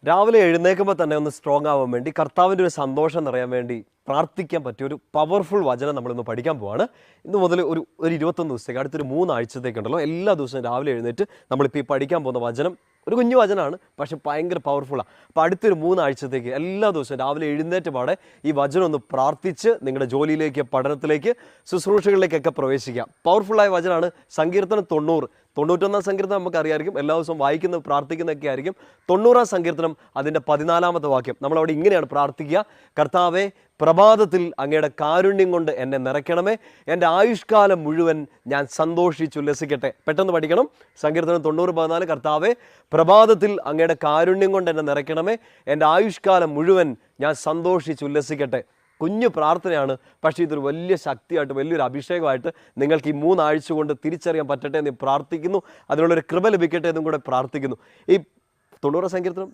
രാവിലെ എഴുന്നേൽക്കുമ്പോൾ തന്നെ ഒന്ന് സ്ട്രോങ് ആവാൻ വേണ്ടി കർത്താവിൻ്റെ ഒരു സന്തോഷം നിറയാൻ വേണ്ടി പ്രാർത്ഥിക്കാൻ പറ്റിയ ഒരു പവർഫുൾ വചനം നമ്മളിന്ന് പഠിക്കാൻ പോവാണ്. ഇന്ന് മുതൽ ഒരു 21 ദിവസത്തേക്ക് അടുത്തൊരു 3 ആഴ്ചത്തേക്കുണ്ടല്ലോ എല്ലാ ദിവസവും രാവിലെ എഴുന്നേറ്റ് നമ്മളിപ്പോൾ ഈ പഠിക്കാൻ പോകുന്ന വചനം ഒരു കുഞ്ഞു വചനമാണ്, പക്ഷെ ഭയങ്കര പവർഫുള്ളാണ്. അപ്പോൾ അടുത്തൊരു 3 ആഴ്ചത്തേക്ക് എല്ലാ ദിവസവും രാവിലെ എഴുന്നേറ്റ് പാടെ ഈ വചനം ഒന്ന് പ്രാർത്ഥിച്ച് നിങ്ങളുടെ ജോലിയിലേക്ക്, പഠനത്തിലേക്ക്, ശുശ്രൂഷകളിലേക്കൊക്കെ പ്രവേശിക്കാം. പവർഫുള്ളായ വചനമാണ്. സങ്കീർത്തനം 91 സങ്കീർത്തനം നമുക്കറിയാമായിരിക്കും, എല്ലാ ദിവസവും വായിക്കുന്ന പ്രാർത്ഥിക്കുന്നതൊക്കെ ആയിരിക്കും. 90 സങ്കീർത്തനം അതിൻ്റെ 14 വാക്യം നമ്മളവിടെ ഇങ്ങനെയാണ് പ്രാർത്ഥിക്കുക: കർത്താവേ, പ്രഭാതത്തിൽ അങ്ങയുടെ കാരുണ്യം കൊണ്ട് എന്നെ നിറയ്ക്കണമേ, എൻ്റെ ആയുഷ്കാലം മുഴുവൻ ഞാൻ സന്തോഷിച്ചുല്ലസിക്കട്ടെ. പെട്ടെന്ന് പഠിക്കണം. സങ്കീർത്തനം 90:14. കർത്താവേ, പ്രഭാതത്തിൽ അങ്ങയുടെ കാരുണ്യം കൊണ്ട് എന്നെ നിറയ്ക്കണമേ, എൻ്റെ ആയുഷ്കാലം മുഴുവൻ ഞാൻ സന്തോഷിച്ചുല്ലസിക്കട്ടെ. കുഞ്ഞു പ്രാർത്ഥനയാണ്, പക്ഷേ ഇതൊരു വലിയ ശക്തിയായിട്ട്, വലിയൊരു അഭിഷേകമായിട്ട് നിങ്ങൾക്ക് ഈ 3 ആഴ്ച കൊണ്ട് തിരിച്ചറിയാൻ പറ്റട്ടെ എന്ന് പ്രാർത്ഥിക്കുന്നു. അതിനുള്ളൊരു കൃപ ലഭിക്കട്ടെ എന്നും കൂടെ പ്രാർത്ഥിക്കുന്നു. ഈ 90 സങ്കീർത്തനം